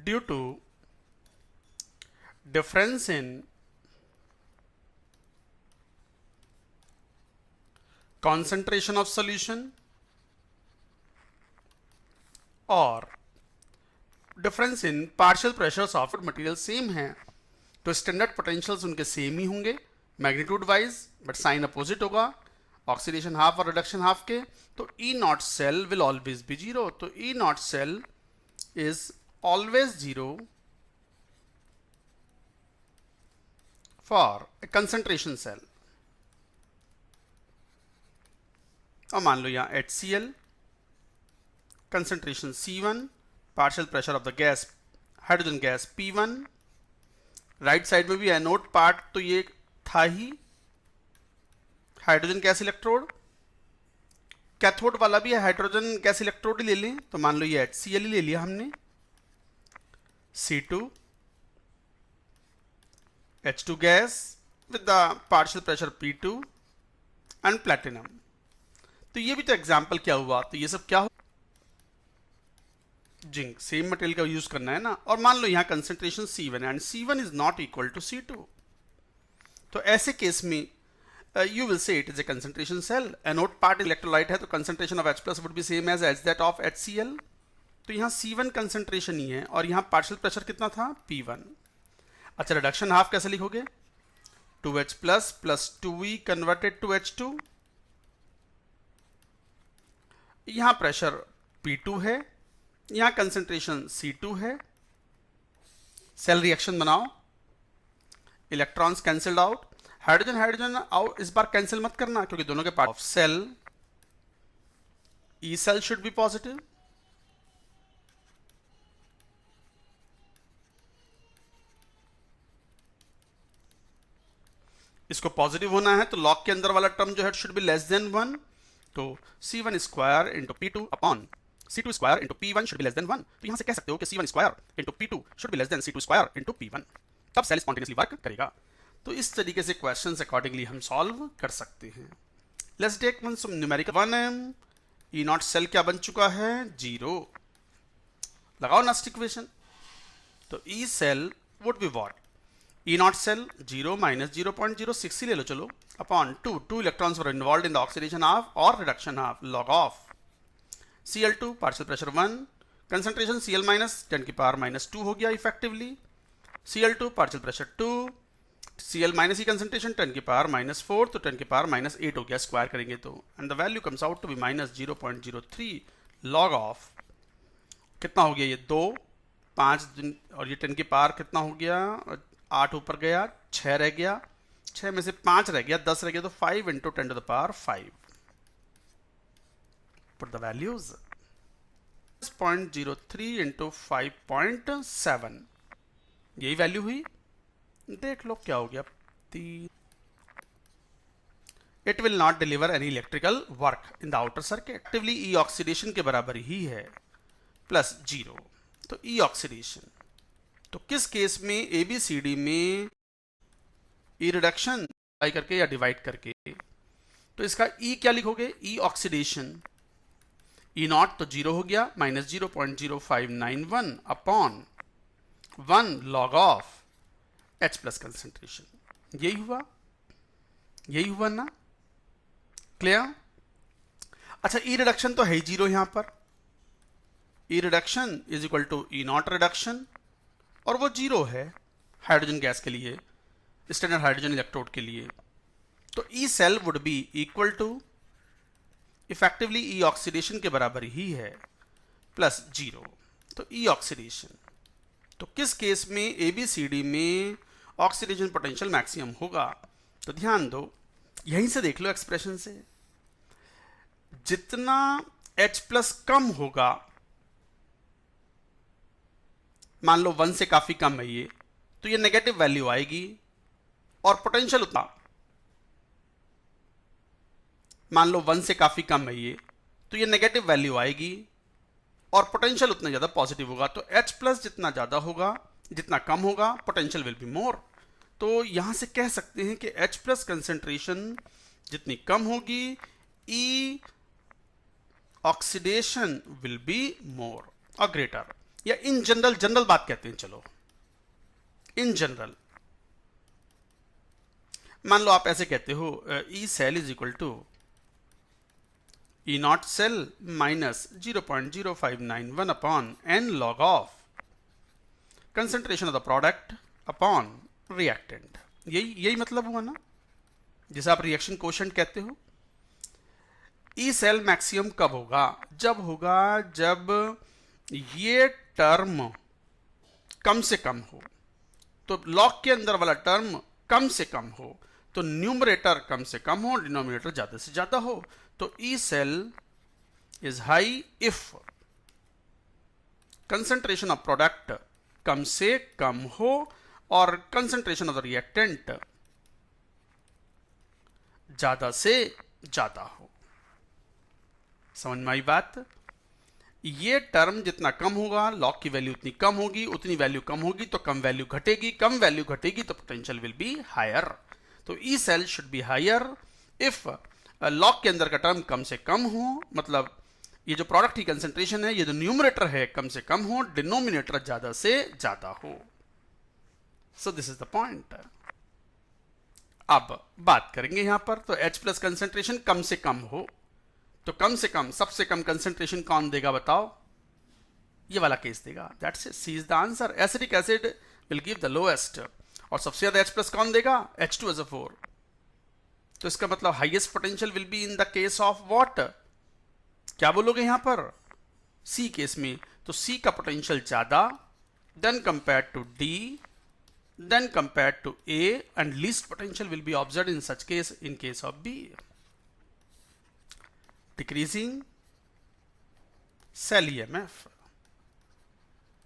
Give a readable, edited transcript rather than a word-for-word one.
Due to difference in concentration of solution और difference in partial pressures of material same है तो standard potentials उनके same ही होंगे magnitude wise, but sign opposite होगा, oxidation half और रिडक्शन हाफ के। तो E naught cell will always be zero. तो E naught cell is always zero for a concentration cell. और मान लो यहां HCl, concentration C1, partial pressure of the gas hydrogen gas P1, right side में भी anode part तो ये था ही, हाइड्रोजन गैस इलेक्ट्रोड, कैथोड वाला भी है हाइड्रोजन गैस इलेक्ट्रोड ही ले लें। तो मान लो ये HCl ही ले लिया हमने, C2 H2 gas with the partial pressure P2 and platinum. तो ये भी तो एग्जाम्पल क्या हुआ, तो ये सब क्या हो, जिंक, सेम मटेरियल का यूज करना है ना। और मान लो यहां concentration C1 and C1 is not equal to C2। तो ऐसे केस में you will say it is a concentration cell. Anode part electrolyte है तो concentration of H plus would be same as that of HCl. तो यहाँ C1 concentration ही है और यहाँ partial pressure कितना था P1। अच्छा, reduction half कैसे लिखोगे, 2H plus plus 2E converted to H2। यहाँ प्रेशर P2 है, यहाँ concentration C2 है। सेल रिएक्शन बनाओ, electrons cancelled out, hydrogen hydrogen out, इस बार कैंसिल मत करना क्योंकि दोनों के part of cell, E cell should be positive. इसको पॉजिटिव होना है तो लॉग के अंदर वाला टर्म जो है शुड बी लेस देन 1। तो C1 square into P2 upon C2 square into P1 should be less than 1। तो यहां से कह सकते हो कि C1 square into P2 should be less than C2 square into P1, तब सेल स्पॉन्टेनियसली वर्क करेगा। तो इस तरीके से क्वेश्चंस अकॉर्डिंगली हम सॉल्व कर सकते हैं। Let's take one some numerical 1m। E naught cell क्या बन चुका है, 0। लगाओ नेक्स्ट इक्वेशन। तो E cell would be what, E naught cell 0 minus 0.06 ही ले लो चलो, upon 2 electrons were involved in the oxidation half और reduction half, log of Cl2 partial pressure 1, concentration Cl minus 10 की पावर -2 हो गया effectively, Cl2 partial pressure 2, Cl minus ही concentration 10 की power -4, तो 10 की पावर -8 हो गया स्क्वायर करेंगे तो, and the value comes out to be -0.03 log of, कितना हो गया ये 2, 5 और ये 10 की पावर कितना हो गया, 8 ऊपर गया, 6 रह गया, 6 में से 5 रह गया, 10 रह गया, तो 5 into 10 to the power 5। Put the values, 0.03 into 5.7, यही वैल्यू हुई। देख लो क्या हो गया, it will not deliver any electrical work in the outer circuit. Actively E oxidation के बराबर ही है, प्लस 0। तो ई ऑक्सीडेशन, तो किस केस में ABCD में ई रिडक्शन करके या डिवाइड करके, तो इसका ई क्या लिखोगे, ई ऑक्सीडेशन, ई नॉट तो 0 हो गया, -0.0591 upon 1 log of H plus concentration, यही हुआ ना, क्लियर। अच्छा, ई रिडक्शन तो है ही 0 यहां पर, E reduction is equal to E naught reduction, और वो 0 है हाइड्रोजन गैस के लिए, स्टैंडर्ड हाइड्रोजन इलेक्ट्रोड के लिए। तो E cell would be equal to, effectively E oxidation के बराबर ही है, प्लस 0। तो ई ऑक्सीडेशन, तो किस केस में ABCD में ऑक्सीडेशन पोटेंशियल मैक्सिमम होगा, तो ध्यान दो, यहीं से देख लो एक्सप्रेशन से, जितना H प्लस कम होगा, मान लो 1 से काफी कम है ये, तो ये नेगेटिव वैल्यू आएगी, और पोटेंशियल उतना, मान लो 1 से काफी कम है ये, तो ये नेगेटिव वैल्यू आएगी, और पोटेंशियल उतना ज्यादा पॉजिटिव होगा। तो H प्लस जितना ज्यादा होगा, जितना कम होगा, पोटेंशियल विल बी मोर। तो यहां से कह सकते हैं कि H प्लस कंसेंट्रेशन जितनी कम होगी, ई ऑक्सीडेशन विल बी मोर और ग्रेटर। या इन जनरल, जनरल बात कहते हैं, चलो इन जनरल मान लो आप ऐसे कहते हो E cell is equal to E naught cell minus 0.0591 upon n log of concentration of the product upon reactant. यही मतलब हुआ ना, जिसे आप रिएक्शन कोशेंट कहते हो। ई सेल मैक्सिमम कब होगा? जब ये टर्म कम से कम हो, तो लॉग के अंदर वाला टर्म कम से कम हो, तो न्यूमरेटर कम से कम हो, डिनोमिनेटर ज्यादा से ज्यादा हो। तो E cell is high if concentration of product कम से कम हो और कंसंट्रेशन ऑफ द रिएक्टेंट ज्यादा से ज्यादा हो। समझ में आई बात? ये टर्म जितना कम होगा, लॉग की वैल्यू उतनी कम होगी, उतनी वैल्यू कम होगी तो कम वैल्यू घटेगी, कम वैल्यू घटेगी तो पोटेंशियल विल बी हायर। तो E cell should be higher if log के अंदर का टर्म कम से कम हो, मतलब ये जो प्रोडक्ट की कंसेंट्रेशन है, ये जो न्यूमरेटर है कम से कम हो, डिनोमिनेटर ज्यादा से ज्यादा हो। So this is the point. अब बात करेंगे यहां पर, तो H प्लस कंसेंट्रेशन कम से कम हो, तो कम से कम सबसे कम कंसेंट्रेशन कौन देगा बताओ? ये वाला केस देगा। That's it, C is the answer. Acidic acid will give the lowest. और सबसे ज्यादा H प्लस कौन देगा? H2SO4। तो इसका मतलब highest potential will be in the case of what? क्या बोलोगे यहां पर? सी केस में। तो सी का पोटेंशियल ज्यादा than compare to D, then compared to A, and least potential will be observed in such case in case of B. Decreasing cell EMF.